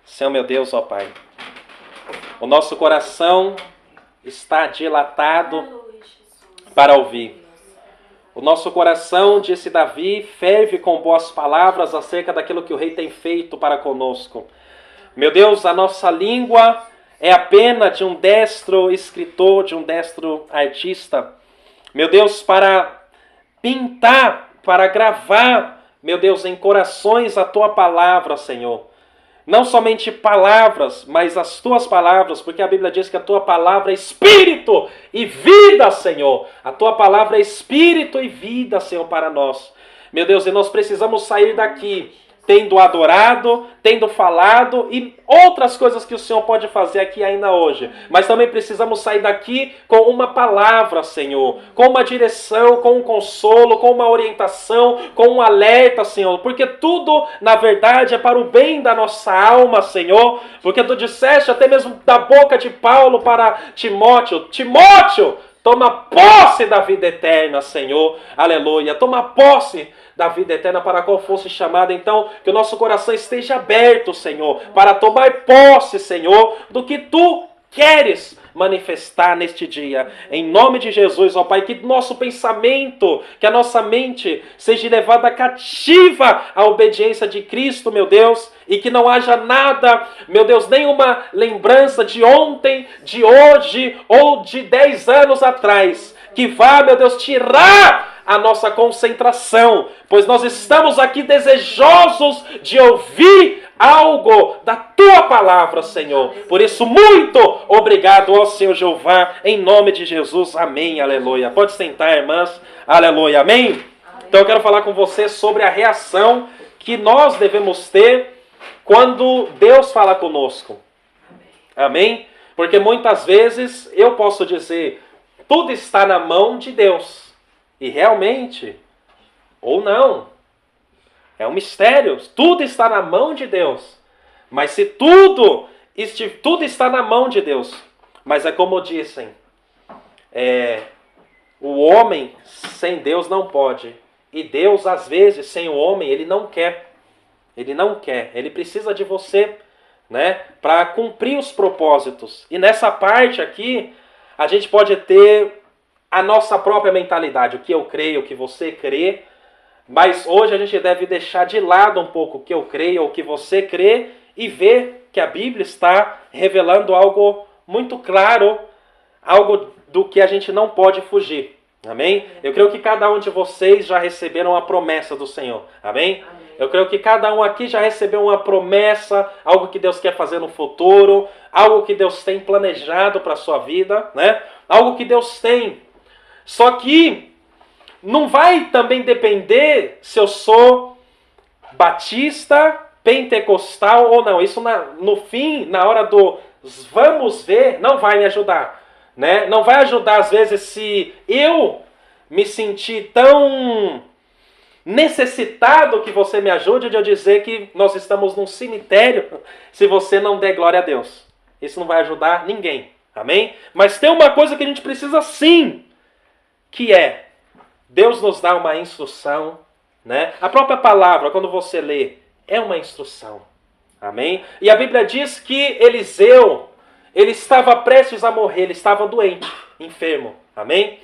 Senhor meu Deus, ó Pai, o nosso coração está dilatado para ouvir. O nosso coração, disse Davi, ferve com boas palavras acerca daquilo que o Rei tem feito para conosco. Meu Deus, a nossa língua é a pena de um destro escritor, de um destro artista. Meu Deus, para pintar, para gravar, meu Deus, em corações a Tua palavra, Senhor. Não somente palavras, mas as Tuas palavras, porque a Bíblia diz que a Tua palavra é espírito e vida, Senhor. A Tua palavra é espírito e vida, Senhor, para nós. Meu Deus, e nós precisamos sair daqui tendo adorado, tendo falado e outras coisas que o Senhor pode fazer aqui ainda hoje. Mas também precisamos sair daqui com uma palavra, Senhor, com uma direção, com um consolo, com uma orientação, com um alerta, Senhor. Porque tudo, na verdade, é para o bem da nossa alma, Senhor. Porque tu disseste até mesmo da boca de Paulo para Timóteo: Timóteo, toma posse da vida eterna, Senhor. Aleluia. Toma posse da vida eterna para a qual fosse chamado. Então, que o nosso coração esteja aberto, Senhor, para tomar posse, Senhor, do que Tu queres manifestar neste dia. Em nome de Jesus, ó Pai, que nosso pensamento, que a nossa mente seja levada cativa à obediência de Cristo, meu Deus, e que não haja nada, meu Deus, nenhuma lembrança de ontem, de hoje ou de 10 anos atrás, que vá, meu Deus, tirar a nossa concentração, pois nós estamos aqui desejosos de ouvir algo da Tua palavra, Senhor. Por isso, muito obrigado, ó Senhor Jeová, em nome de Jesus. Amém, aleluia. Pode sentar, irmãs. Aleluia, amém? Então eu quero falar com você sobre a reação que nós devemos ter quando Deus fala conosco. Amém? Porque muitas vezes eu posso dizer, tudo está na mão de Deus. E realmente, ou não, é um mistério. Tudo está na mão de Deus. Mas se tudo está na mão de Deus, mas é como dizem, o homem sem Deus não pode. E Deus, às vezes, sem o homem, Ele não quer. Ele não quer. Ele precisa de você, né, para cumprir os propósitos. E nessa parte aqui, a gente pode ter a nossa própria mentalidade, o que eu creio, o que você crê, mas hoje a gente deve deixar de lado um pouco o que eu creio, o que você crê, e ver que a Bíblia está revelando algo muito claro, algo do que a gente não pode fugir. Amém? Eu creio que cada um de vocês já receberam a promessa do Senhor. Amém? Eu creio que cada um aqui já recebeu uma promessa, algo que Deus quer fazer no futuro, algo que Deus tem planejado para a sua vida, né? Algo que Deus tem. Só que não vai também depender se eu sou batista, pentecostal ou não. Isso no fim, na hora do vamos ver, não vai me ajudar, né? Não vai ajudar às vezes se eu me sentir tão necessitado que você me ajude de eu dizer que nós estamos num cemitério se você não der glória a Deus. Isso não vai ajudar ninguém. Amém? Mas tem uma coisa que a gente precisa sim, que é, Deus nos dá uma instrução, né? A própria palavra, quando você lê, é uma instrução. Amém? E a Bíblia diz que Eliseu, ele estava prestes a morrer, ele estava doente, enfermo. Amém?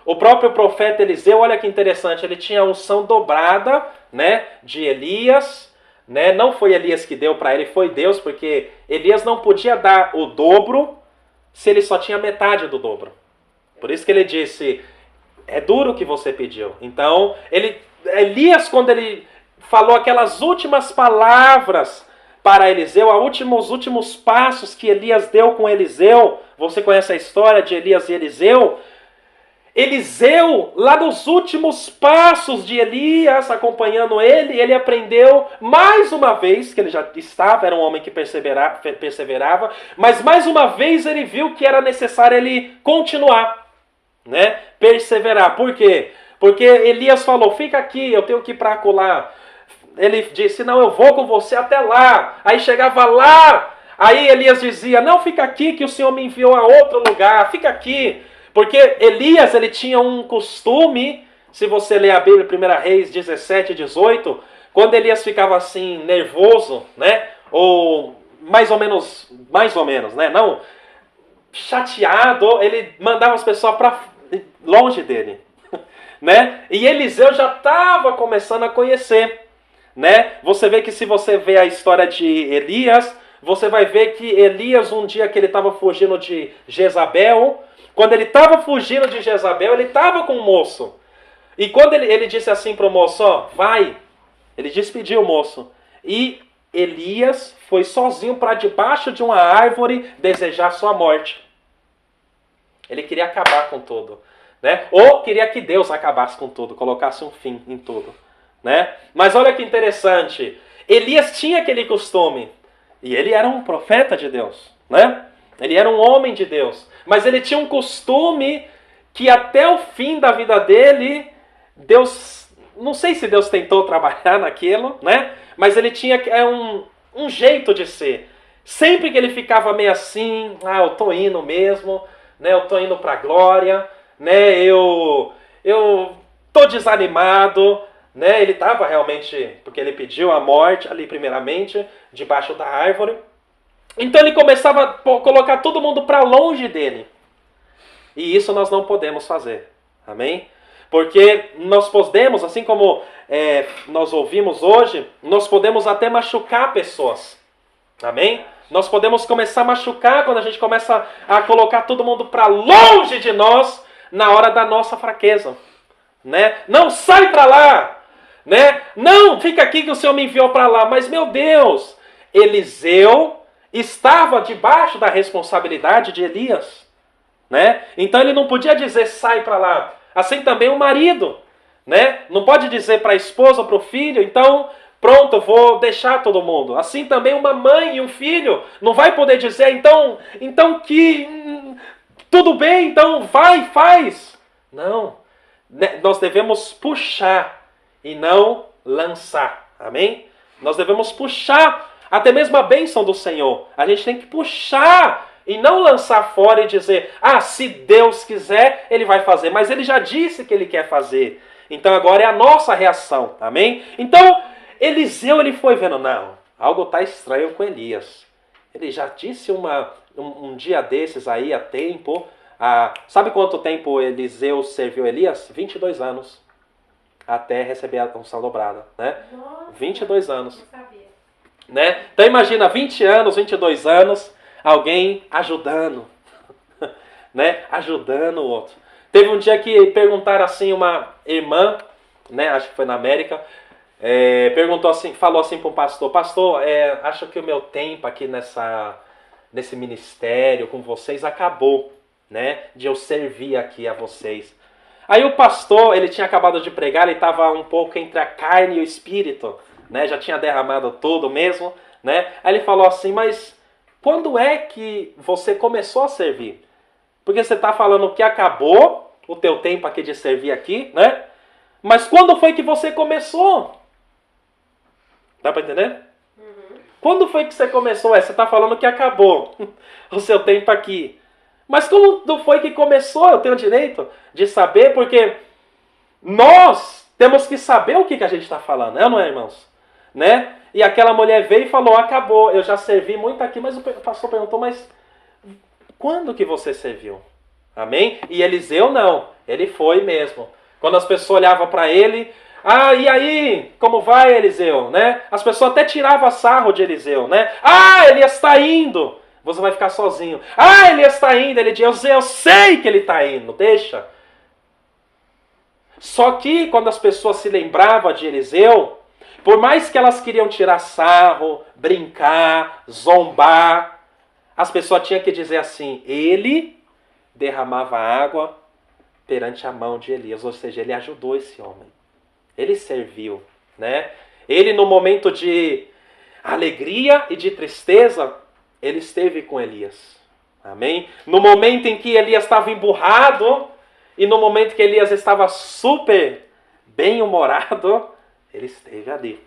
O próprio profeta Eliseu, olha que interessante, ele tinha a unção dobrada, né, de Elias, né? Não foi Elias que deu para ele, foi Deus, porque Elias não podia dar o dobro se ele só tinha metade do dobro. Por isso que ele disse, é duro o que você pediu. Então, Elias, quando ele falou aquelas últimas palavras para Eliseu, os últimos passos que Elias deu com Eliseu, você conhece a história de Elias e Eliseu? Eliseu, lá nos últimos passos de Elias, acompanhando ele aprendeu mais uma vez, que ele já estava, era um homem que perseverava, mas mais uma vez ele viu que era necessário ele continuar, né? Perseverar. Por quê? Porque Elias falou, fica aqui, eu tenho que ir para acolá. Ele disse, não, eu vou com você até lá. Aí chegava lá, aí Elias dizia, não, fica aqui que o Senhor me enviou a outro lugar, fica aqui. Porque Elias, ele tinha um costume, se você ler a Bíblia, 1 Reis 17 e 18, quando Elias ficava assim, nervoso, né? Ou mais ou menos, né? Não, chateado, ele mandava as pessoas para longe dele, né? E Eliseu já estava começando a conhecer, né? Você vê que se você vê a história de Elias, você vai ver que Elias, um dia que ele estava fugindo de Jezabel, quando ele estava fugindo de Jezabel, ele estava com um moço. E quando ele disse assim para o moço, ó, vai, ele despediu o moço. E Elias foi sozinho para debaixo de uma árvore desejar sua morte. Ele queria acabar com tudo, né? Ou queria que Deus acabasse com tudo, colocasse um fim em tudo, né? Mas olha que interessante, Elias tinha aquele costume, e ele era um profeta de Deus, né? Ele era um homem de Deus, mas ele tinha um costume que até o fim da vida dele, Deus, não sei se Deus tentou trabalhar naquilo, né? Mas ele tinha um jeito de ser. Sempre que ele ficava meio assim, eu tô indo mesmo, né? Eu tô indo pra glória, né? Eu tô desanimado, né? Ele estava realmente, porque ele pediu a morte ali primeiramente, debaixo da árvore. Então ele começava a colocar todo mundo para longe dele. E isso nós não podemos fazer. Amém? Porque nós podemos, assim como nós ouvimos hoje, nós podemos até machucar pessoas. Amém? Nós podemos começar a machucar quando a gente começa a colocar todo mundo para longe de nós na hora da nossa fraqueza. Né? Não, sai para lá! Né? Não, fica aqui que o Senhor me enviou para lá. Mas, meu Deus, Eliseu estava debaixo da responsabilidade de Elias. Né? Então ele não podia dizer sai para lá. Assim também o marido, né? Não pode dizer para a esposa ou para o filho, então pronto, eu vou deixar todo mundo. Assim também uma mãe e um filho não vai poder dizer então que tudo bem, então vai, faz. Não, nós devemos puxar e não lançar. Amém? Nós devemos puxar até mesmo a bênção do Senhor. A gente tem que puxar e não lançar fora e dizer, se Deus quiser, Ele vai fazer. Mas Ele já disse que Ele quer fazer. Então agora é a nossa reação. Amém? Então, Eliseu ele foi vendo, não, algo está estranho com Elias. Ele já disse um dia desses aí, há tempo. Sabe quanto tempo Eliseu serviu Elias? 22 anos. Até receber a unção dobrada. Né? Nossa, 22 anos. não sabia. Né? Então imagina, 20 anos, 22 anos... alguém ajudando, né? Ajudando o outro. Teve um dia que perguntaram assim, uma irmã, né? Acho que foi na América, perguntou assim, falou assim para um pastor, acho que o meu tempo aqui nesse ministério com vocês acabou, né? De eu servir aqui a vocês. Aí o pastor, ele tinha acabado de pregar, ele estava um pouco entre a carne e o espírito, né? Já tinha derramado tudo mesmo, né? Aí ele falou assim, mas quando é que você começou a servir? Porque você está falando que acabou o teu tempo aqui de servir aqui, né? Mas quando foi que você começou? Dá para entender? Uhum. Quando foi que você começou? Você está falando que acabou o seu tempo aqui. Mas quando foi que começou? Eu tenho o direito de saber, porque nós temos que saber o que a gente está falando, não é, irmãos? Né? E aquela mulher veio e falou, acabou, eu já servi muito aqui, mas o pastor perguntou, mas quando que você serviu? Amém? E Eliseu não, ele foi mesmo. Quando as pessoas olhavam para ele, e aí, como vai, Eliseu? Né? As pessoas até tiravam sarro de Eliseu, né? Elias está indo, você vai ficar sozinho. Elias está indo, ele diz, eu sei que ele está indo, deixa. Só que quando as pessoas se lembravam de Eliseu, por mais que elas queriam tirar sarro, brincar, zombar, as pessoas tinham que dizer assim, ele derramava água perante a mão de Elias, ou seja, ele ajudou esse homem. Ele serviu, né? Ele no momento de alegria e de tristeza, ele esteve com Elias. Amém? No momento em que Elias estava emburrado e no momento que Elias estava super bem-humorado, ele esteve ali.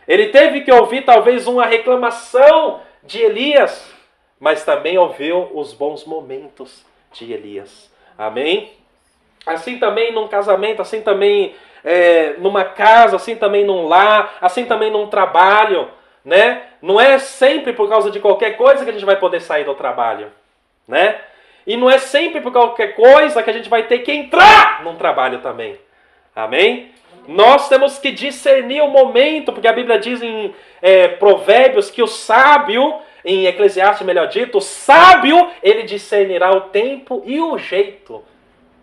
Ele teve que ouvir talvez uma reclamação de Elias, mas também ouviu os bons momentos de Elias. Amém? Assim também num casamento, assim também numa casa, assim também num lar, assim também num trabalho. né? Não é sempre por causa de qualquer coisa que a gente vai poder sair do trabalho, né? E não é sempre por qualquer coisa que a gente vai ter que entrar num trabalho também. Amém? Nós temos que discernir o momento, porque a Bíblia diz em Provérbios que o sábio, em Eclesiastes melhor dito, o sábio, ele discernirá o tempo e o jeito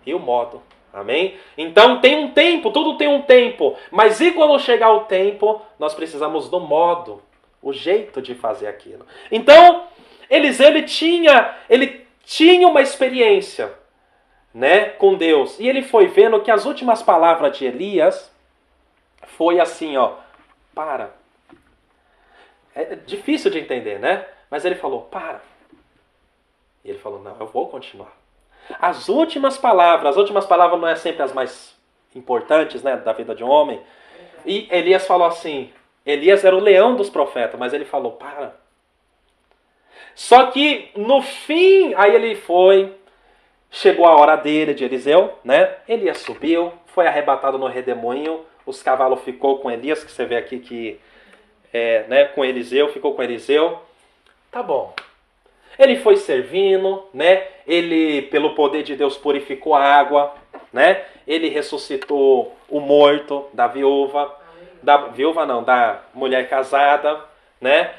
e o modo. Amém? Então tem um tempo, tudo tem um tempo. Mas e quando chegar o tempo, nós precisamos do modo, o jeito de fazer aquilo. Então, Eliseu, ele tinha uma experiência, né, com Deus. E ele foi vendo que as últimas palavras de Elias foi assim, ó, para. É difícil de entender, né? Mas ele falou, para. E ele falou, não, eu vou continuar. As últimas palavras não é sempre as mais importantes, né, da vida de um homem. E Elias falou assim, Elias era o leão dos profetas, mas ele falou, para. Só que no fim, aí ele foi, chegou a hora dele, de Eliseu, né? Elias subiu, foi arrebatado no redemoinho, os cavalos ficou com Elias, que você vê aqui que, né, com Eliseu, ficou com Eliseu. Tá bom. Ele foi servindo, né? Ele, pelo poder de Deus, purificou a água, né? Ele ressuscitou o morto da viúva, da mulher casada, né?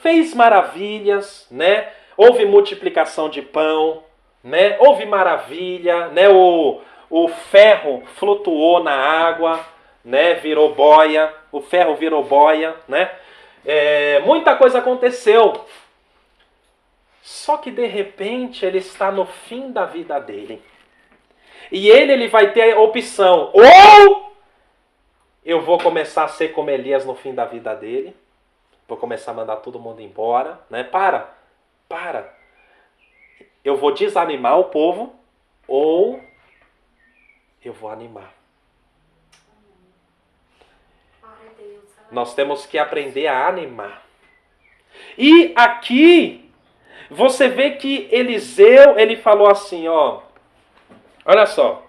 Fez maravilhas, né? Houve multiplicação de pão, né? Houve maravilha, né? O ferro flutuou na água, né? Virou boia, o ferro virou boia, né? Muita coisa aconteceu. Só que de repente ele está no fim da vida dele. E ele vai ter a opção: ou eu vou começar a ser como Elias no fim da vida dele, vou começar a mandar todo mundo embora, né? Para. Eu vou desanimar o povo, ou eu vou animar. Nós temos que aprender a animar. E aqui você vê que Eliseu, ele falou assim, ó, olha só,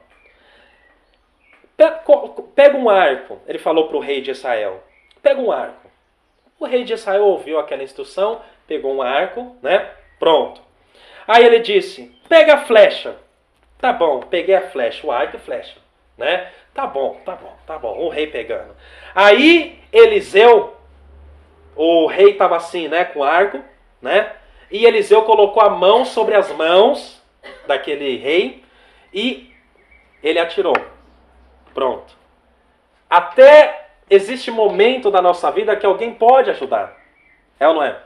pega um arco, ele falou para o rei de Israel, pega um arco. O rei de Israel ouviu aquela instrução, pegou um arco, né, pronto. Aí ele disse, pega a flecha. Tá bom, peguei a flecha, o arco e flecha, né, tá bom, o rei pegando. Aí Eliseu, o rei estava assim, né, com o arco, né, e Eliseu colocou a mão sobre as mãos daquele rei e ele atirou. Pronto. Até existe momento da nossa vida que alguém pode ajudar. É ou não é?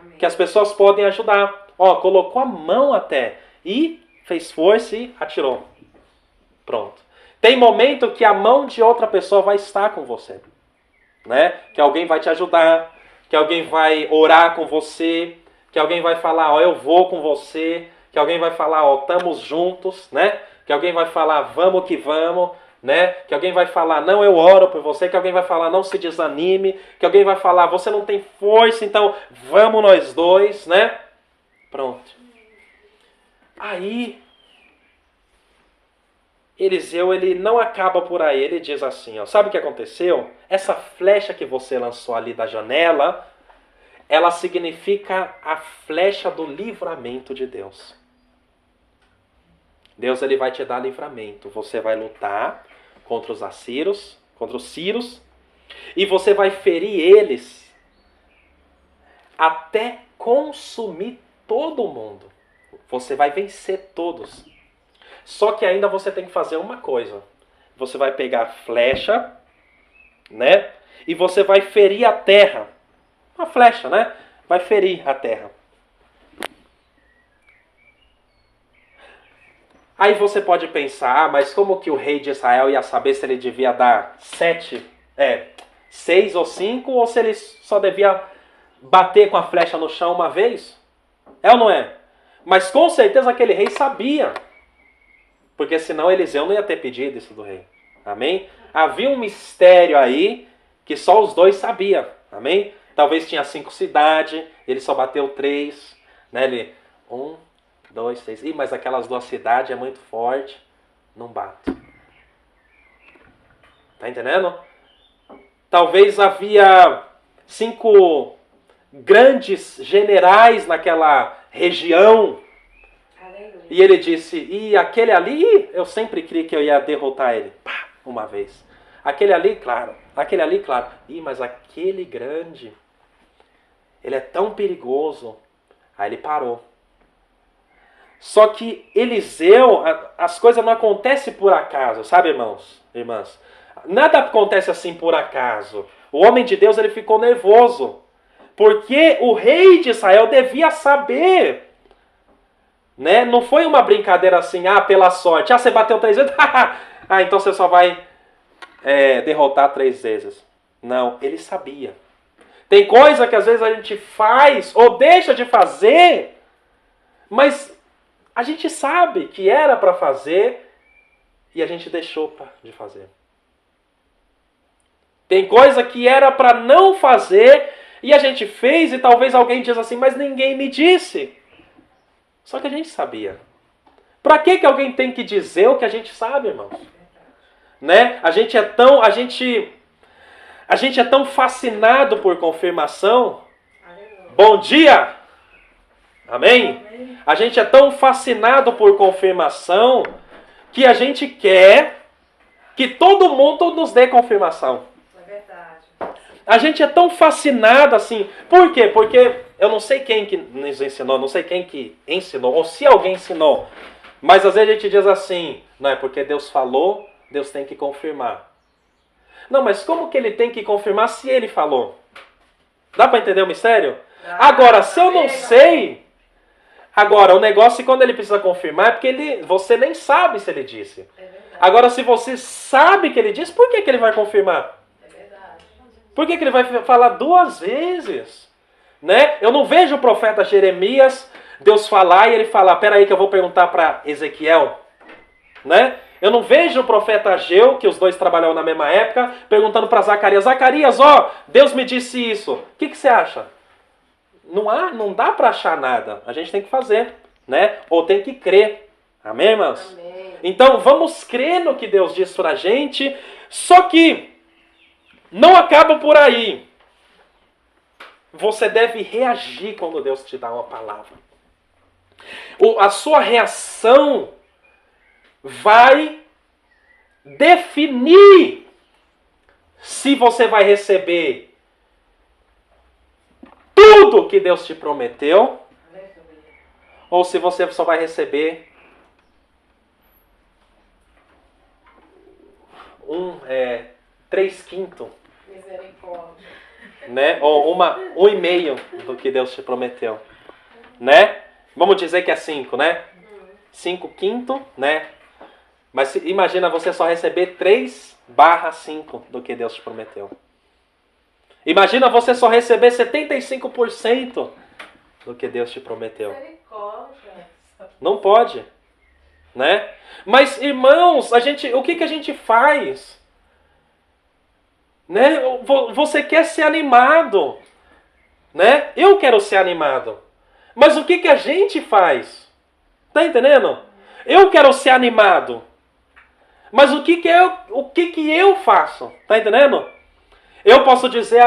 Amém. Que as pessoas podem ajudar. Ó, colocou a mão até e fez força e atirou. Pronto. Tem momento que a mão de outra pessoa vai estar com você, né? Que alguém vai te ajudar, que alguém vai orar com você, que alguém vai falar, ó, eu vou com você, que alguém vai falar, ó, estamos juntos, né? Que alguém vai falar, vamos que vamos, né? Que alguém vai falar, não, eu oro por você, que alguém vai falar, não se desanime, que alguém vai falar, você não tem força, então vamos nós dois, né? Pronto. Aí, Eliseu, ele não acaba por aí, ele diz assim, ó, sabe o que aconteceu? Essa flecha que você lançou ali da janela, ela significa a flecha do livramento de Deus. Deus, ele vai te dar livramento. Você vai lutar contra os assírios, contra os sírios, e você vai ferir eles até consumir todo mundo. Você vai vencer todos. Só que ainda você tem que fazer uma coisa. Você vai pegar a flecha, né? E você vai ferir a terra. Uma flecha, né? Vai ferir a terra. Aí você pode pensar, mas como que o rei de Israel ia saber se ele devia dar 6 ou 5, ou se ele só devia bater com a flecha no chão uma vez? É ou não é? Mas com certeza aquele rei sabia. Porque senão Eliseu não ia ter pedido isso do rei. Amém? Havia um mistério aí que só os dois sabiam. Amém? Talvez tinha 5 cidades, ele só bateu 3. Né? Ele, 1, 2, 3. Ih, mas aquelas 2 cidades é muito forte. Não bato. Tá entendendo? Talvez havia 5 grandes generais naquela região. Aleluia. E ele disse, e aquele ali, eu sempre criei que eu ia derrotar ele. Pá, uma vez. Aquele ali, claro. Mas aquele grande, ele é tão perigoso. Aí ele parou. Só que Eliseu, as coisas não acontecem por acaso, sabe, irmãos? Irmãs? Nada acontece assim por acaso. O homem de Deus, ele ficou nervoso. Porque o rei de Israel devia saber. Né? Não foi uma brincadeira assim, pela sorte. Você bateu 3 vezes, então você só vai derrotar 3 vezes. Não, ele sabia. Tem coisa que às vezes a gente faz ou deixa de fazer, mas a gente sabe que era para fazer e a gente deixou de fazer. Tem coisa que era para não fazer e a gente fez e talvez alguém diz assim, mas ninguém me disse. Só que a gente sabia. Para que alguém tem que dizer o que a gente sabe, irmãos? Né? A gente é tão fascinado por confirmação. Bom dia! Amém? A gente é tão fascinado por confirmação que a gente quer que todo mundo nos dê confirmação. É verdade. A gente é tão fascinado assim. Por quê? Porque eu não sei quem que nos ensinou, não sei quem que ensinou, ou se alguém ensinou. Mas às vezes a gente diz assim, não é porque Deus falou, Deus tem que confirmar. Não, mas como que ele tem que confirmar se ele falou? Dá para entender o mistério? Agora, se eu não sei... Agora, o negócio, quando ele precisa confirmar, é porque você nem sabe se ele disse. Agora, se você sabe que ele disse, por que ele vai confirmar? É verdade. Por que ele vai falar 2 vezes? Né? Eu não vejo o profeta Jeremias, Deus falar e ele falar, peraí que eu vou perguntar para Ezequiel. Né? Eu não vejo o profeta Ageu, que os dois trabalhavam na mesma época, perguntando para Zacarias, Zacarias, Deus me disse isso. O que você acha? Não dá para achar nada. A gente tem que fazer, né? Ou tem que crer. Amém, irmãos? Amém. Então, vamos crer no que Deus diz pra gente. Só que não acaba por aí. Você deve reagir quando Deus te dá uma palavra. A sua reação vai definir se você vai receber tudo que Deus te prometeu, ou se você só vai receber 3/5, Misericórdia. né? Ou 1/2 do que Deus te prometeu, né? Vamos dizer que é 5, né? 5/5, né? Mas imagina você só receber 3/5 do que Deus te prometeu. Imagina você só receber 75% do que Deus te prometeu. Misericórdia. Não pode, né? Mas, irmãos, o que a gente faz? Né? Você quer ser animado, né? Eu quero ser animado. Mas o que a gente faz? Tá entendendo? Eu quero ser animado. Mas o que eu faço? Tá entendendo? Eu posso dizer,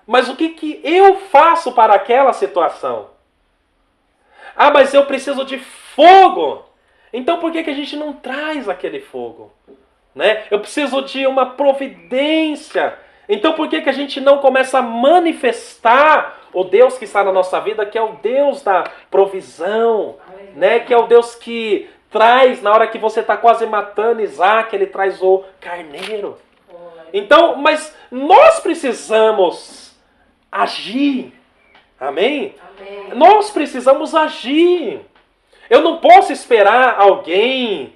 mas o que eu faço para aquela situação? Mas eu preciso de fogo. Então por que a gente não traz aquele fogo? Né? Eu preciso de uma providência. Então por que a gente não começa a manifestar o Deus que está na nossa vida, que é o Deus da provisão, né? Que é o Deus que traz, na hora que você está quase matando Isaac, ele traz o carneiro. Então, mas nós precisamos agir. Amém? Amém. Nós precisamos agir. Eu não posso esperar alguém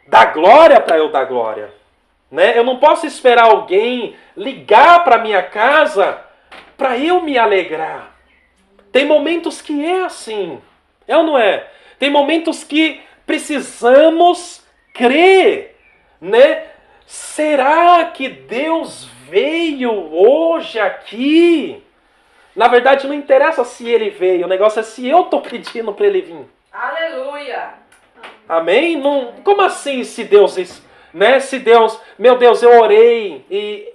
dar glória para eu dar glória. Né? Eu não posso esperar alguém ligar para minha casa para eu me alegrar. Tem momentos que é assim. É ou não é? Tem momentos que precisamos crer, né? Será que Deus veio hoje aqui? Na verdade, não interessa se ele veio. O negócio é se eu estou pedindo para ele vir. Aleluia. Amém? Como assim se Deus... Né? Se Deus... Meu Deus, eu orei e...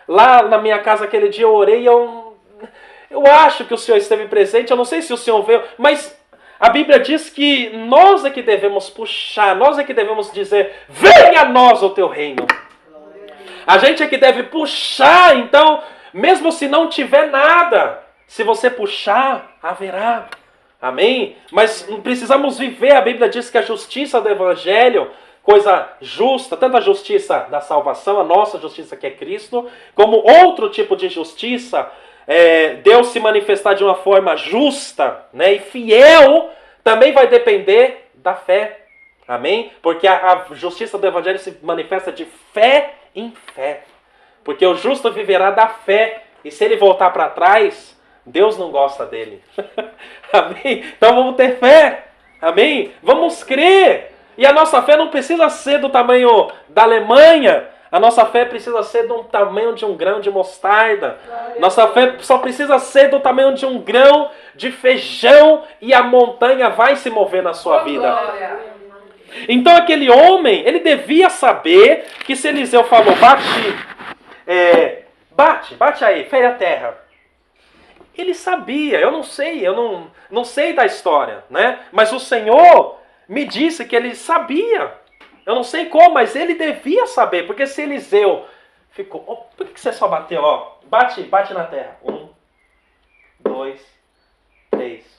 lá na minha casa aquele dia eu orei e eu acho que o Senhor esteve presente, eu não sei se o Senhor veio, mas a Bíblia diz que nós é que devemos puxar, nós é que devemos dizer, venha a nós o teu reino. A gente é que deve puxar, então, mesmo se não tiver nada, se você puxar, haverá. Amém? Mas precisamos viver, a Bíblia diz que a justiça do Evangelho, coisa justa, tanto a justiça da salvação, a nossa justiça que é Cristo, como outro tipo de justiça, Deus se manifestar de uma forma justa, né, e fiel, também vai depender da fé. Amém? Porque a justiça do Evangelho se manifesta de fé em fé. Porque o justo viverá da fé. E se ele voltar para trás, Deus não gosta dele. Amém? Então vamos ter fé. Amém? Vamos crer. E a nossa fé não precisa ser do tamanho da Alemanha. A nossa fé precisa ser do tamanho de um grão de mostarda. Nossa fé só precisa ser do tamanho de um grão de feijão e a montanha vai se mover na sua vida. Então aquele homem, ele devia saber que se Eliseu falou, bate aí, fere a terra. Ele sabia, eu não sei da história, né? Mas o Senhor me disse que ele sabia. Eu não sei como, mas ele devia saber. Porque se Eliseu ficou... Oh, por que você só bateu? Ó, bate na terra. 1, 2, 3.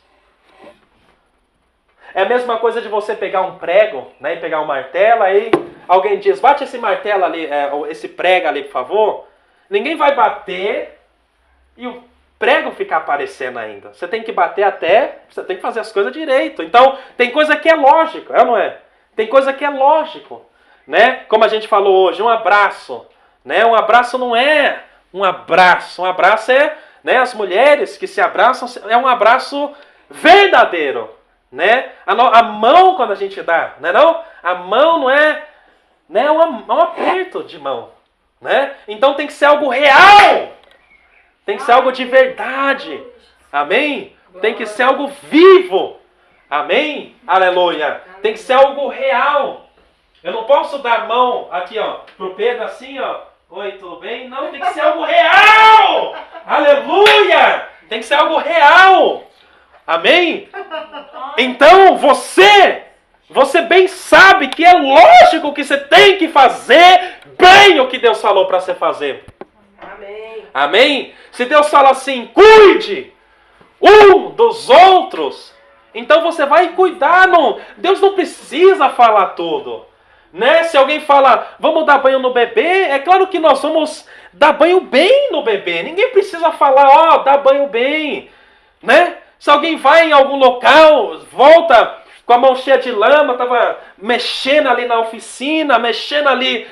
É a mesma coisa de você pegar um prego, né, e pegar um martelo, aí alguém diz, bate esse martelo ali, esse prego ali, por favor. Ninguém vai bater e o prego ficar aparecendo ainda. Você tem que bater até, você tem que fazer as coisas direito. Então, tem coisa que é lógico, é ou não é? Tem coisa que é lógico, né? Como a gente falou hoje, um abraço, né? Um abraço não é um abraço. Um abraço é, né, as mulheres que se abraçam, é um abraço verdadeiro. Né? A mão quando a gente dá, não é não? A mão não é, né, um aperto de mão, né? Então tem que ser algo real, tem que ser algo de verdade, amém? Tem que ser algo vivo, amém? Aleluia! Tem que ser algo real. Eu não posso dar a mão aqui, ó, pro Pedro assim, ó, oi, tudo bem? Não, tem que ser algo real, aleluia! Tem que ser algo real. Amém? Então você bem sabe que é lógico que você tem que fazer bem o que Deus falou para você fazer. Amém. Amém? Se Deus fala assim, cuide um dos outros, então você vai cuidar. Não, Deus não precisa falar tudo. Né? Se alguém fala, vamos dar banho no bebê, é claro que nós vamos dar banho bem no bebê. Ninguém precisa falar, ó, dá banho bem. Né? Se alguém vai em algum local, volta com a mão cheia de lama, estava mexendo ali na oficina, mexendo ali,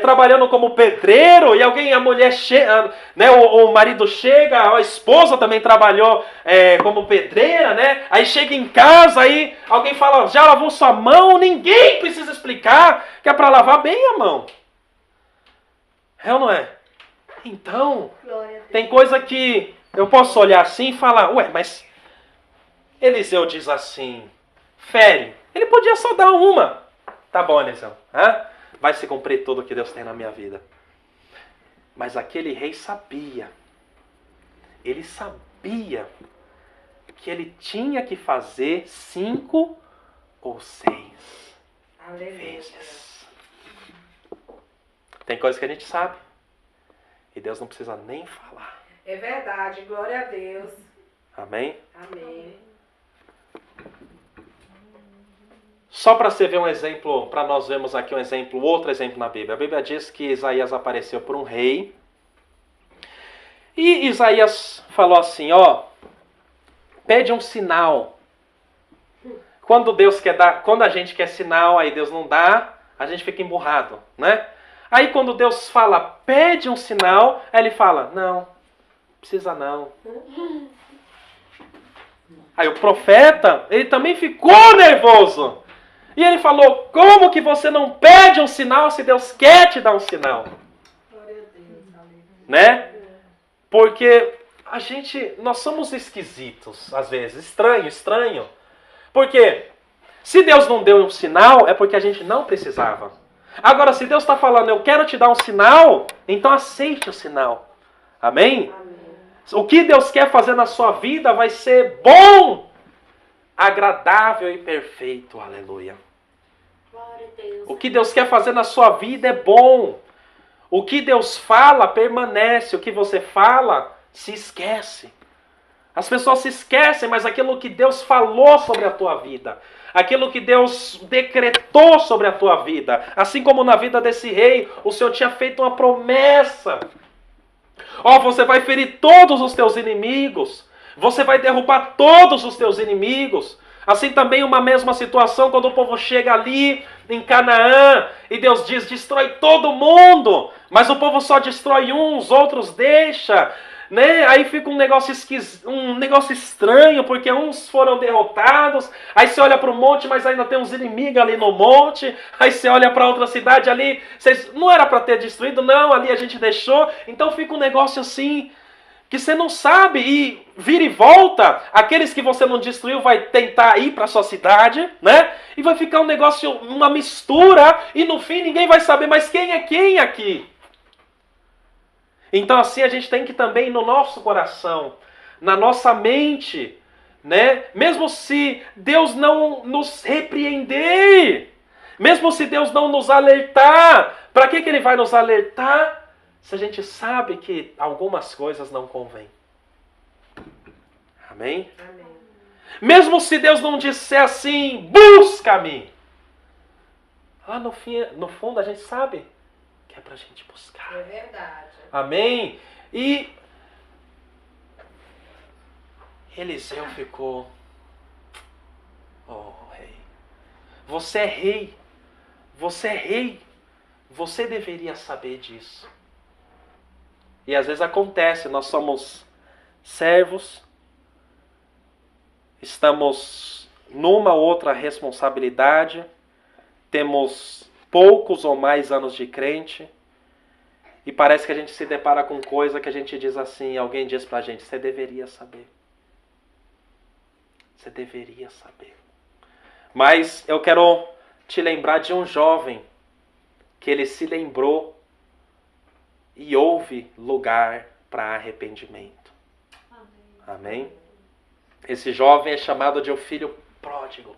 trabalhando como pedreiro, e a mulher chega, né, o marido chega, a esposa também trabalhou como pedreira, né? Aí chega em casa, aí alguém fala, já lavou sua mão? Ninguém precisa explicar que é para lavar bem a mão. É ou não é? Então, tem coisa que eu posso olhar assim e falar, ué, mas Eliseu diz assim, fere. Ele podia só dar uma. Tá bom, Eliseu. Vai se cumprir tudo que Deus tem na minha vida. Mas aquele rei sabia. Ele sabia que ele tinha que fazer 5 ou 6 vezes. Tem coisa que a gente sabe. E Deus não precisa nem falar. É verdade, glória a Deus. Amém? Amém. Só para você ver um exemplo, para nós vermos aqui um exemplo, outro exemplo na Bíblia. A Bíblia diz que Isaías apareceu por um rei. E Isaías falou assim, ó, pede um sinal. Quando Deus quer dar, quando a gente quer sinal, aí Deus não dá, a gente fica emburrado, né? Aí quando Deus fala, pede um sinal, aí ele fala, não, precisa não. Aí o profeta, ele também ficou nervoso. E ele falou, como que você não pede um sinal se Deus quer te dar um sinal? Né? Porque nós somos esquisitos, às vezes, estranho. Porque se Deus não deu um sinal, é porque a gente não precisava. Agora, se Deus está falando, eu quero te dar um sinal, então aceite o sinal. Amém? Amém. O que Deus quer fazer na sua vida vai ser bom, agradável e perfeito. Aleluia. Glória a Deus. O que Deus quer fazer na sua vida é bom. O que Deus fala permanece. O que você fala se esquece. As pessoas se esquecem, mas aquilo que Deus falou sobre a tua vida, aquilo que Deus decretou sobre a tua vida, assim como na vida desse rei, o Senhor tinha feito uma promessa. Ó, você vai ferir todos os teus inimigos, você vai derrubar todos os teus inimigos. Assim também uma mesma situação quando o povo chega ali em Canaã e Deus diz, destrói todo mundo, mas o povo só destrói uns, outros deixa. Né? Aí fica um negócio estranho, porque uns foram derrotados, aí você olha para o monte, mas ainda tem uns inimigos ali no monte, aí você olha para outra cidade ali, não era para ter destruído, não, ali a gente deixou, então fica um negócio assim, que você não sabe, e vira e volta, aqueles que você não destruiu vai tentar ir para a sua cidade, né? E vai ficar um negócio, uma mistura, e no fim ninguém vai saber, mas quem é quem aqui? Então assim a gente tem que também no nosso coração, na nossa mente, né? Mesmo se Deus não nos repreender, mesmo se Deus não nos alertar, para que Ele vai nos alertar se a gente sabe que algumas coisas não convêm? Amém? Amém. Mesmo se Deus não disser assim, busca-me, lá no fundo a gente sabe que é para a gente buscar. É verdade. Amém? E Eliseu ficou, oh rei, você é rei, você é rei, você deveria saber disso. E às vezes acontece, nós somos servos, estamos numa outra responsabilidade, temos poucos ou mais anos de crente, e parece que a gente se depara com coisa que a gente diz assim, alguém diz pra gente, você deveria saber. Você deveria saber. Mas eu quero te lembrar de um jovem que ele se lembrou e houve lugar para arrependimento. Amém? Esse jovem é chamado de o filho pródigo.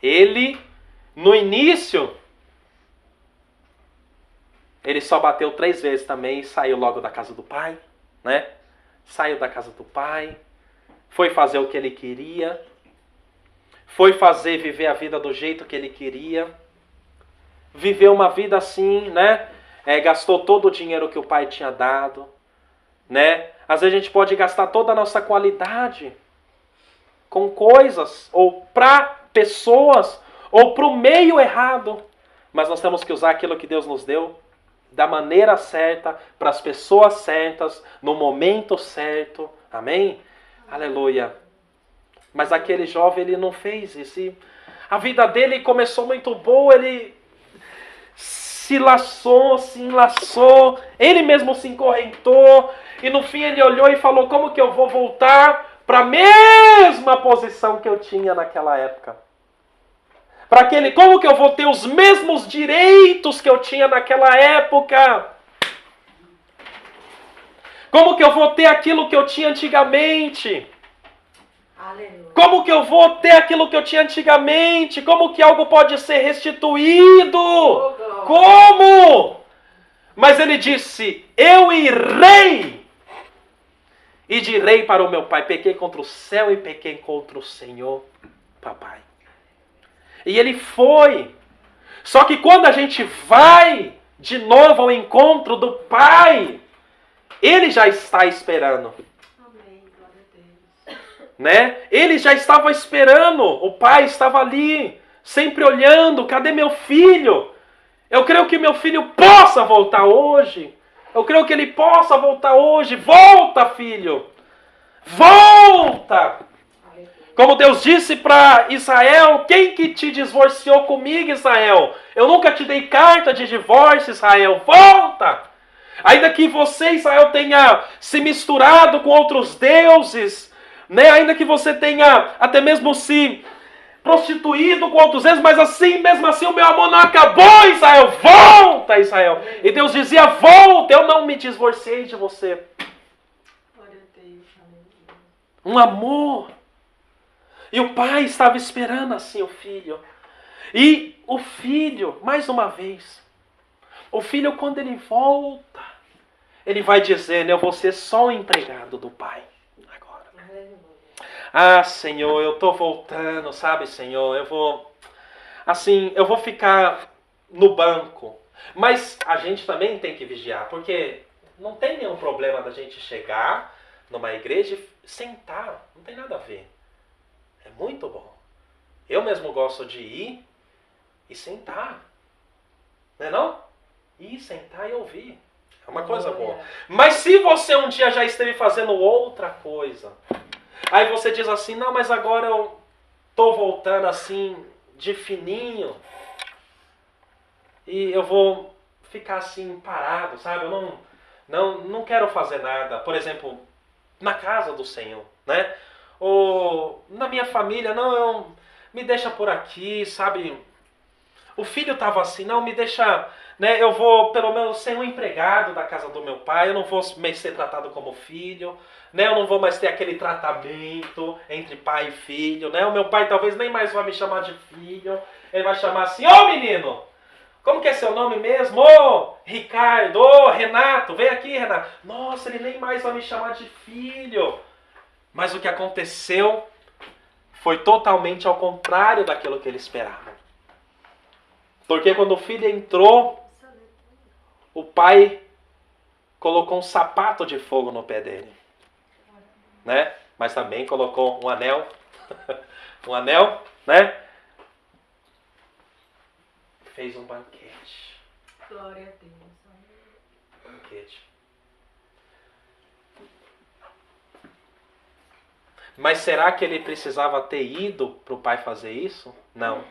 Ele, no início, ele só bateu 3 vezes também e saiu logo da casa do pai, né? Saiu da casa do pai, foi fazer o que ele queria, foi viver a vida do jeito que ele queria, viveu uma vida assim, né? Gastou todo o dinheiro que o pai tinha dado, né? Às vezes a gente pode gastar toda a nossa qualidade com coisas, ou para pessoas, ou para o meio errado, mas nós temos que usar aquilo que Deus nos deu da maneira certa, para as pessoas certas, no momento certo. Amém? Aleluia. Mas aquele jovem, ele não fez isso. E a vida dele começou muito boa, ele se enlaçou, ele mesmo se encorrentou, e no fim ele olhou e falou, como que eu vou voltar para a mesma posição que eu tinha naquela época? Como que eu vou ter os mesmos direitos que eu tinha naquela época? Como que eu vou ter aquilo que eu tinha antigamente? Aleluia. Como que eu vou ter aquilo que eu tinha antigamente? Como que algo pode ser restituído? Oh, Como? Mas ele disse, eu irei e direi para o meu pai, pequei contra o céu e pequei contra o Senhor, papai. E ele foi. Só que quando a gente vai de novo ao encontro do Pai, Ele já está esperando. Amém. Glória a Deus. Né? Ele já estava esperando. O Pai estava ali, sempre olhando. Cadê meu filho? Eu creio que meu filho possa voltar hoje. Eu creio que ele possa voltar hoje. Volta, filho. Volta. Como Deus disse para Israel, quem que te divorciou comigo, Israel? Eu nunca te dei carta de divórcio, Israel. Volta! Ainda que você, Israel, tenha se misturado com outros deuses, né? Ainda que você tenha até mesmo se prostituído com outros vezes, mas assim, mesmo assim, o meu amor não acabou, Israel. Volta, Israel. E Deus dizia, volta, eu não me divorciei de você. Glória a Deus. Aleluia. Um amor. E o pai estava esperando assim o filho. E o filho, mais uma vez, o filho quando ele volta, ele vai dizer, eu vou ser só um empregado do pai. Agora. Aleluia. Ah, Senhor, eu estou voltando, sabe, Senhor? Eu vou ficar no banco. Mas a gente também tem que vigiar, porque não tem nenhum problema da gente chegar numa igreja e sentar. Não tem nada a ver. É muito bom. Eu mesmo gosto de ir e sentar. Não é não? Ir, sentar e ouvir. É uma coisa boa. Mas se você um dia já esteve fazendo outra coisa, aí você diz assim, não, mas agora eu tô voltando assim, de fininho, e eu vou ficar assim, parado, sabe? Eu não quero fazer nada. Por exemplo, na casa do Senhor, né? Ou na minha família, não, me deixa por aqui, sabe? O filho estava assim, não, me deixa, né? Eu vou pelo menos ser um empregado da casa do meu pai, eu não vou mais ser tratado como filho, né? Eu não vou mais ter aquele tratamento entre pai e filho, né? O meu pai talvez nem mais vai me chamar de filho, ele vai chamar assim, ô menino, como que é seu nome mesmo? Ô Ricardo, ô Renato, vem aqui, Renato. Nossa, ele nem mais vai me chamar de filho. Mas o que aconteceu foi totalmente ao contrário daquilo que ele esperava. Porque quando o filho entrou, o pai colocou um sapato de fogo no pé dele. Né? Mas também colocou um anel. Um anel, né? Fez um banquete. Glória a Deus. Banquete. Mas será que ele precisava ter ido para o pai fazer isso? Não.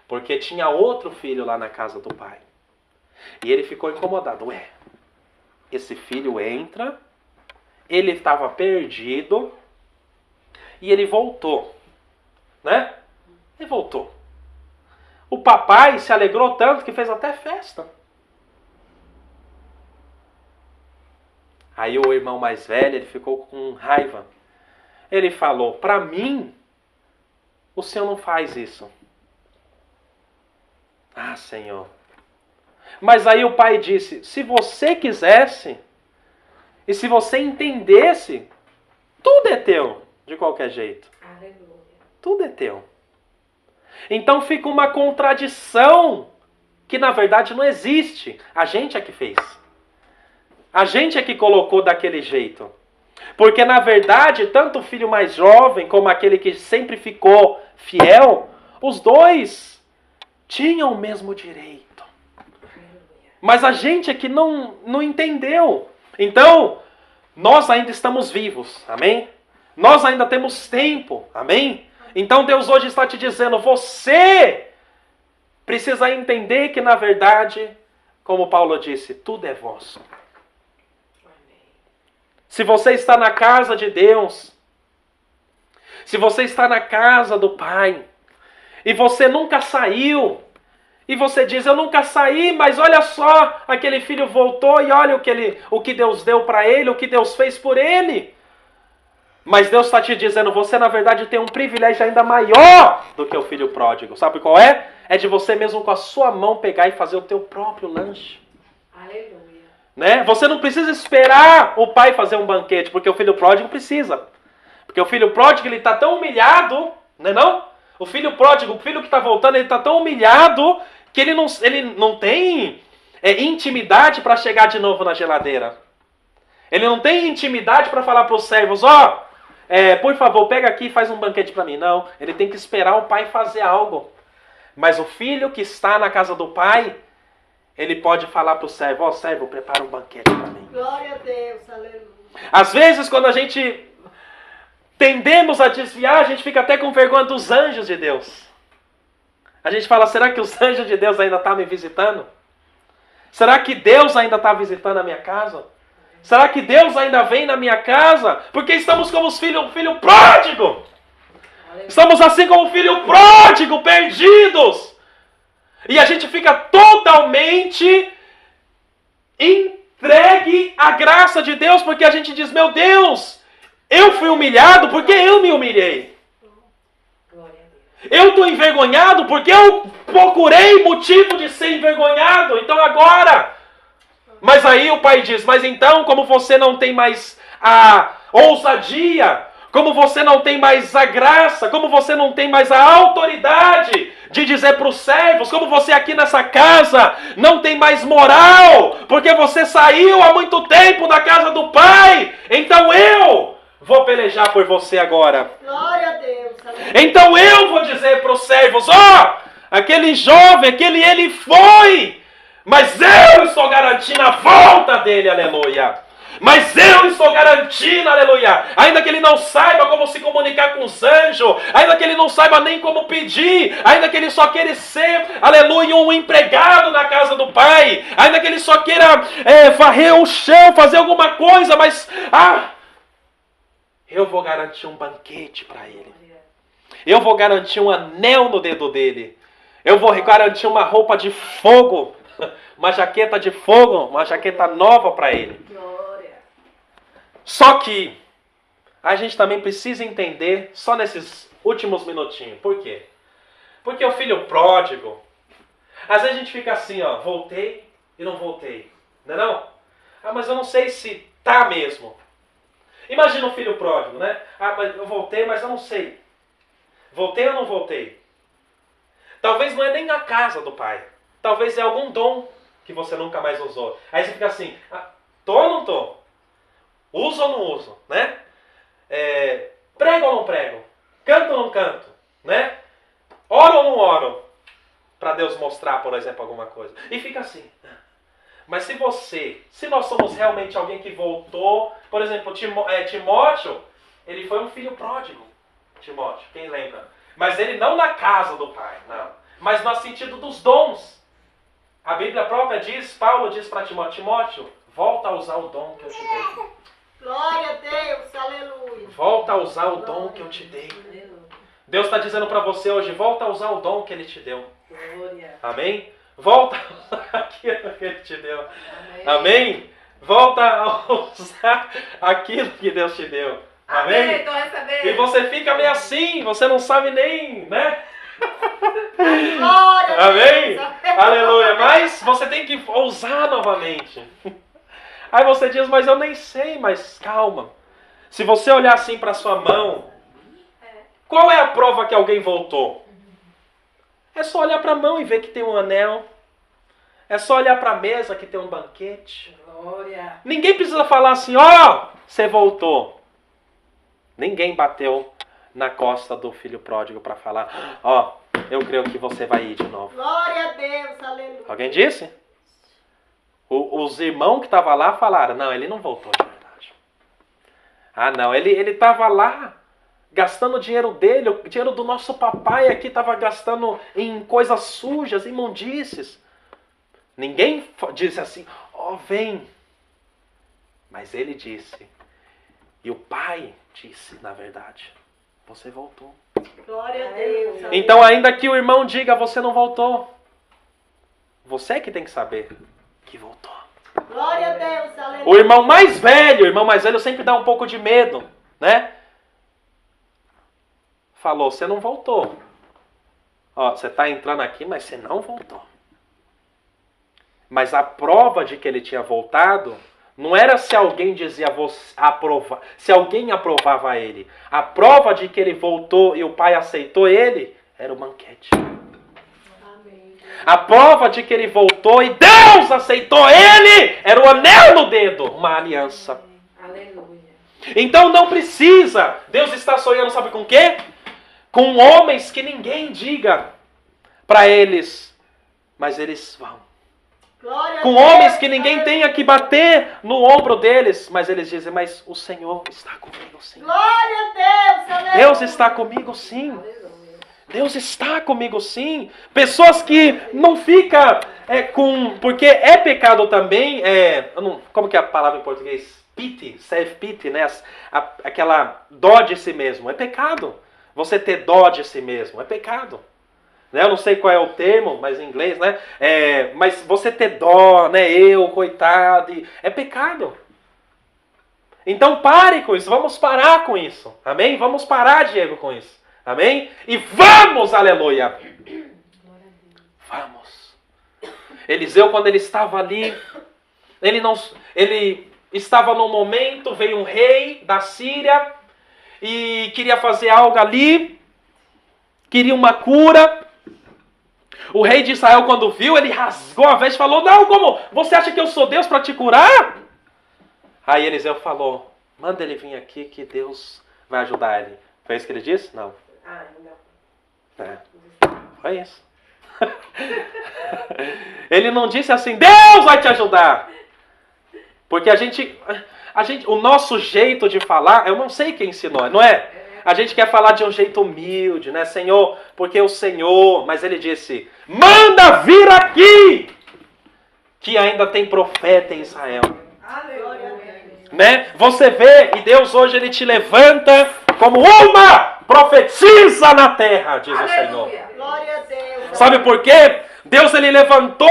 Porque tinha outro filho lá na casa do pai. E ele ficou incomodado. Ué, esse filho entra, ele estava perdido e ele voltou. Né? Ele voltou. O papai se alegrou tanto que fez até festa. Aí o irmão mais velho, ele ficou com raiva. Ele falou, para mim, o Senhor não faz isso. Ah, Senhor. Mas aí o pai disse, se você quisesse, e se você entendesse, tudo é teu, de qualquer jeito. Aleluia. Tudo é teu. Então fica uma contradição que na verdade não existe. A gente é que fez. A gente é que colocou daquele jeito. Porque na verdade, tanto o filho mais jovem como aquele que sempre ficou fiel, os dois tinham o mesmo direito. Mas a gente é que não entendeu. Então, nós ainda estamos vivos. Amém? Nós ainda temos tempo. Amém? Então Deus hoje está te dizendo, você precisa entender que na verdade, como Paulo disse, tudo é vosso. Se você está na casa de Deus, se você está na casa do Pai, e você nunca saiu, e você diz, eu nunca saí, mas olha só, aquele filho voltou e olha o que Deus deu para ele, o que Deus fez por ele. Mas Deus está te dizendo, você na verdade tem um privilégio ainda maior do que o filho pródigo. Sabe qual é? É de você mesmo com a sua mão pegar e fazer o teu próprio lanche. Aleluia. Né? Você não precisa esperar o pai fazer um banquete, porque o filho pródigo precisa. Porque o filho pródigo ele está tão humilhado, não é não? O filho pródigo, o filho que está voltando, ele está tão humilhado que ele não tem intimidade para chegar de novo na geladeira. Ele não tem intimidade para falar para os servos, por favor, pega aqui e faz um banquete para mim. Não, ele tem que esperar o pai fazer algo. Mas o filho que está na casa do pai, ele pode falar para o servo, servo, prepara um banquete para mim. Glória a Deus, aleluia. Às vezes, quando a gente tendemos a desviar, a gente fica até com vergonha dos anjos de Deus. A gente fala, será que os anjos de Deus ainda estão me visitando? Será que Deus ainda está visitando a minha casa? Será que Deus ainda vem na minha casa? Porque estamos como os filho pródigo. Estamos assim como o filho pródigo, perdidos. E a gente fica totalmente entregue à graça de Deus, porque a gente diz, meu Deus, eu fui humilhado porque eu me humilhei. Eu estou envergonhado porque eu procurei motivo de ser envergonhado. Então agora... Mas aí o pai diz, mas então, como você não tem mais a ousadia, como você não tem mais a graça, como você não tem mais a autoridade de dizer para os servos, como você aqui nessa casa não tem mais moral, porque você saiu há muito tempo da casa do pai, então eu vou pelejar por você agora. Glória a Deus. Então eu vou dizer para os servos, aquele jovem, ele foi, mas eu estou garantindo a volta dele, aleluia. Mas eu estou garantindo, aleluia, ainda que ele não saiba como se comunicar com os anjos, ainda que ele não saiba nem como pedir, ainda que ele só queira ser, aleluia, um empregado na casa do pai, ainda que ele só queira varrer o chão, fazer alguma coisa, mas, eu vou garantir um banquete para ele. Eu vou garantir um anel no dedo dele. Eu vou garantir uma roupa de fogo, uma jaqueta de fogo, uma jaqueta nova para ele. Só que a gente também precisa entender, só nesses últimos minutinhos, por quê? Porque o filho pródigo, às vezes a gente fica assim, voltei e não voltei, não é não? Mas eu não sei se tá mesmo. Imagina o filho pródigo, né? Mas eu voltei, mas eu não sei. Voltei ou não voltei? Talvez não é nem a casa do pai. Talvez é algum dom que você nunca mais usou. Aí você fica assim, tô ou não tô? Uso ou não uso, né? Prego ou não prego? Canto ou não canto, né? Oro ou não oro? Para Deus mostrar, por exemplo, alguma coisa. E fica assim. Mas se nós somos realmente alguém que voltou, por exemplo, Timóteo, ele foi um filho pródigo. Timóteo, quem lembra? Mas ele não na casa do pai, não. Mas no sentido dos dons. A Bíblia própria diz, Paulo diz para Timóteo, volta a usar o dom que eu te dei. Glória a Deus, aleluia. Volta a usar o dom que eu te dei. Deus está dizendo para você hoje, volta a usar o dom que Ele te deu. Amém? Volta a usar aquilo que Ele te deu. Amém? Volta a usar aquilo que Deus te deu. Amém? E você fica meio assim, você não sabe nem, né? Glória a Amém? Deus. Aleluia. Mas você tem que ousar novamente. Aí você diz, mas eu nem sei, mas calma. Se você olhar assim para sua mão, qual é a prova que alguém voltou? É só olhar para a mão e ver que tem um anel. É só olhar para a mesa que tem um banquete. Glória. Ninguém precisa falar assim, você voltou. Ninguém bateu na costa do filho pródigo para falar, eu creio que você vai ir de novo. Glória a Deus, aleluia. Alguém disse? Os irmãos que estavam lá falaram, não, ele não voltou de verdade. Não, ele estava lá gastando o dinheiro dele, o dinheiro do nosso papai aqui estava gastando em coisas sujas, imundícies. Ninguém disse assim, vem. Mas ele disse, e o pai disse, na verdade, você voltou. Glória a Deus. Então ainda que o irmão diga, você não voltou. Você é que tem que saber que voltou. Glória a Deus, aleluia. O irmão mais velho sempre dá um pouco de medo, né? Falou, você não voltou. Você está entrando aqui, mas você não voltou. Mas a prova de que ele tinha voltado não era se alguém dizia se alguém aprovava ele. A prova de que ele voltou e o pai aceitou ele era o banquete. Amém. A prova de que ele voltou e Deus aceitou ele era o anel no dedo, uma aliança. Aleluia. Então não precisa. Deus está sonhando, sabe com o quê? Com homens que ninguém diga para eles, mas eles vão. Glória a Com Deus, homens que ninguém tenha que bater no ombro deles, mas eles dizem, mas o Senhor está comigo sim. Glória a Deus, aleluia. Deus está comigo sim. Deus está comigo sim. Pessoas que não ficam porque é pecado também, como que é a palavra em português? Pity, self-pity, né? Aquela dó de si mesmo. É pecado. Você ter dó de si mesmo. É pecado. Né? Eu não sei qual é o termo, mas em inglês, né? Mas você ter dó, né? Eu, coitado. É pecado. Então pare com isso. Vamos parar com isso. Amém? Vamos parar, Diego, com isso. Amém? E vamos, aleluia. Vamos. Eliseu, quando ele estava ali, ele estava num momento, veio um rei da Síria e queria fazer algo ali, queria uma cura. O rei de Israel, quando viu, ele rasgou a veste e falou: não, como? Você acha que eu sou Deus para te curar? Aí Eliseu falou: manda ele vir aqui que Deus vai ajudar ele. Foi isso que ele disse? Não. Foi isso. Ele não disse assim: Deus vai te ajudar. Porque o nosso jeito de falar, eu não sei quem ensinou, não é? A gente quer falar de um jeito humilde, né? Senhor, porque o Senhor... Mas ele disse: manda vir aqui, que ainda tem profeta em Israel. Né? Você vê, e Deus hoje ele te levanta como uma profetisa na terra, diz o Senhor. Glória a Deus. Sabe por quê? Deus ele levantou,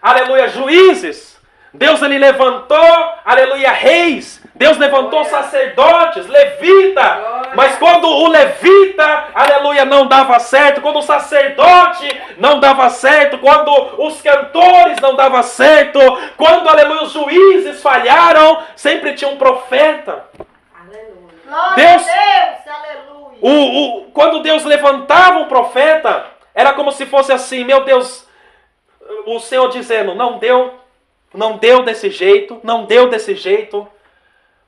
aleluia, juízes. Deus ele levantou, aleluia, reis. Deus levantou sacerdotes, levita. Mas quando o levita, aleluia, não dava certo, quando o sacerdote não dava certo, quando os cantores não dava certo, quando, aleluia, os juízes falharam, sempre tinha um profeta. Glória Deus, a Deus, aleluia. Quando Deus levantava um profeta, era como se fosse assim: meu Deus, o Senhor dizendo: não deu desse jeito, não deu desse jeito,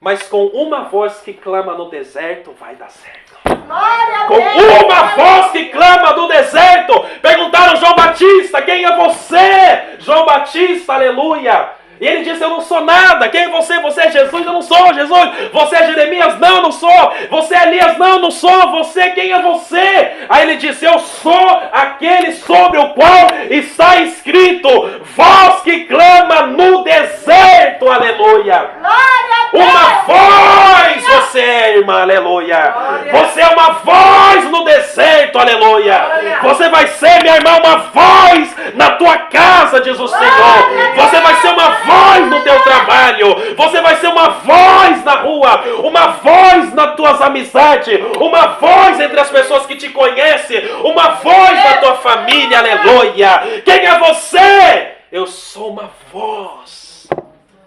mas com uma voz que clama no deserto, vai dar certo. Glória a Com Deus. uma voz que clama no deserto. Perguntaram: João Batista, quem é você? João Batista, aleluia. E ele disse: eu não sou nada. Quem é você? Você é Jesus? Eu não sou Jesus. Você é Jeremias? Não, não sou. Você é Elias? Não, não sou. Você, quem é você? Aí ele disse: eu sou aquele sobre o qual está escrito: voz que clama no deserto, aleluia. Glória a Deus. Uma voz você é, irmã, aleluia. Você é uma voz no deserto, aleluia. Você vai ser, minha irmã, uma voz na tua casa, diz o Senhor. Você vai ser uma voz no teu trabalho. Você vai ser uma voz na rua. Uma voz nas tuas amizades. Uma voz entre as pessoas que te conhecem. Uma voz na tua família, aleluia. Quem é você? Eu sou uma voz.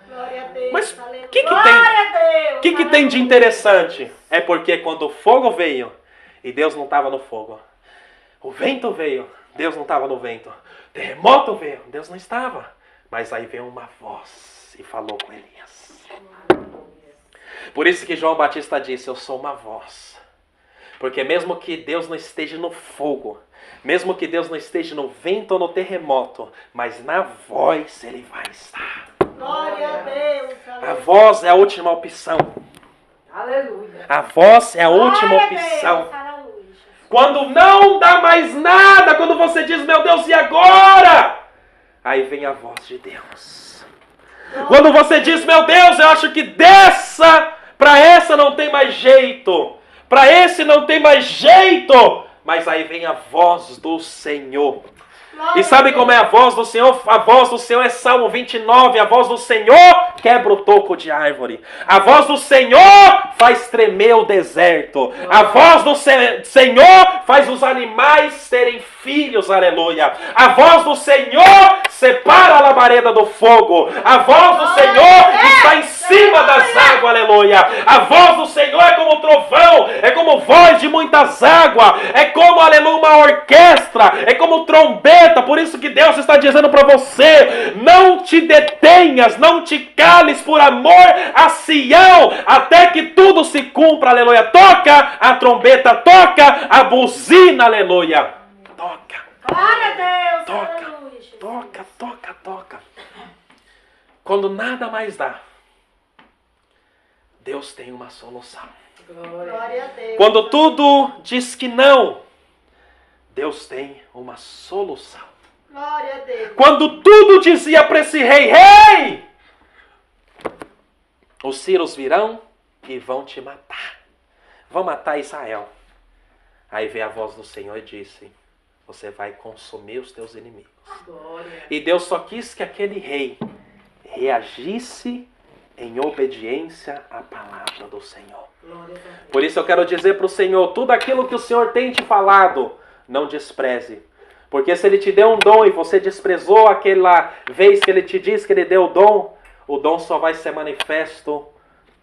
Glória a Deus. Mas aleluia. o que Glória tem? a Deus. O que tem de interessante? É porque quando o fogo veio e Deus não estava no fogo, o vento veio, Deus não estava no vento, o terremoto veio, Deus não estava. Mas aí veio uma voz e falou com Elias. Por isso que João Batista disse: eu sou uma voz. Porque mesmo que Deus não esteja no fogo, mesmo que Deus não esteja no vento ou no terremoto, mas na voz Ele vai estar. Glória a Deus. A voz é a última opção. Aleluia. A voz é a última opção. Quando não dá mais nada, quando você diz: meu Deus, e agora? Aí vem a voz de Deus. Quando você diz: meu Deus, eu acho que para essa não tem mais jeito. Para esse não tem mais jeito. Mas aí vem a voz do Senhor. E sabe como é a voz do Senhor? A voz do Senhor é Salmo 29. A voz do Senhor quebra o toco de árvore. A voz do Senhor faz tremer o deserto. A voz do Senhor faz os animais terem filhos, aleluia. A voz do Senhor separa a labareda do fogo. A voz do Senhor está em cima das águas, aleluia. A voz do Senhor é como trovão, é como voz de muitas águas, é como, aleluia, uma orquestra, é como trombeta. Por isso que Deus está dizendo para você: não te detenhas, não te cales por amor a Sião, até que tudo se cumpra, aleluia. Toca a trombeta, toca a buzina, aleluia. Toca. Glória a Deus. Toca, aleluia. toca, toca, toca. Quando nada mais dá, Deus tem uma solução. Glória a Deus. Quando tudo diz que não, Deus tem uma solução. Glória a Deus. Quando tudo dizia para esse rei: rei, os sírios virão e vão te matar. Vão matar Israel. Aí veio a voz do Senhor e disse: você vai consumir os teus inimigos. Glória. E Deus só quis que aquele rei reagisse em obediência à palavra do Senhor. Glória a Deus. Por isso eu quero dizer para o Senhor, tudo aquilo que o Senhor tem te falado, não despreze. Porque se Ele te deu um dom e você desprezou aquela vez que Ele te disse que Ele deu o dom só vai ser manifesto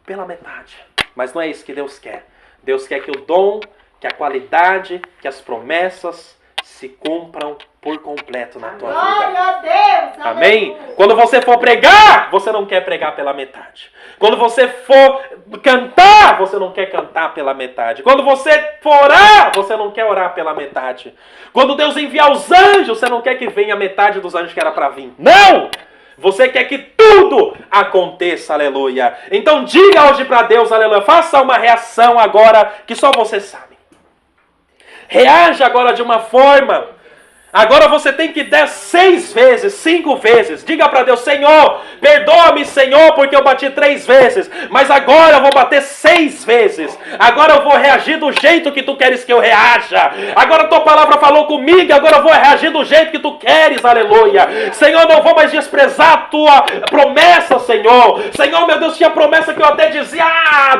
pela metade. Mas não é isso que Deus quer. Deus quer que o dom, que a qualidade, que as promessas se cumpram por completo na tua vida. Glória a Deus. Amém? Aleluia. Quando você for pregar, você não quer pregar pela metade. Quando você for cantar, você não quer cantar pela metade. Quando você for orar, você não quer orar pela metade. Quando Deus enviar os anjos, você não quer que venha a metade dos anjos que era para vir. Não! Você quer que tudo aconteça, aleluia. Então diga hoje para Deus, aleluia. Faça uma reação agora que só você sabe. Reaja agora de uma forma. Agora você tem que dar 6 vezes, 5 vezes. Diga para Deus: Senhor, perdoa-me, Senhor, porque eu bati 3 vezes. Mas agora eu vou bater 6 vezes. Agora eu vou reagir do jeito que tu queres que eu reaja. Agora a tua palavra falou comigo, agora eu vou reagir do jeito que tu queres, aleluia. Senhor, não vou mais desprezar a tua promessa, Senhor. Senhor, meu Deus, tinha promessa que eu até dizia: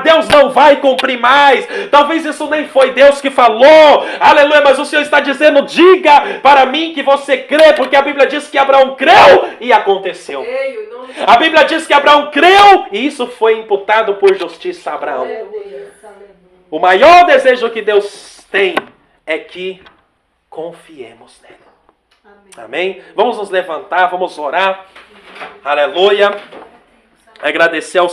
Deus não vai cumprir mais. Talvez isso nem foi Deus que falou, aleluia. Mas o Senhor está dizendo: diga para mim que você crê, porque a Bíblia diz que Abraão creu e aconteceu. A Bíblia diz que Abraão creu e isso foi imputado por justiça a Abraão. O maior desejo que Deus tem é que confiemos nele. Amém? Vamos nos levantar, vamos orar. Aleluia. Agradecer ao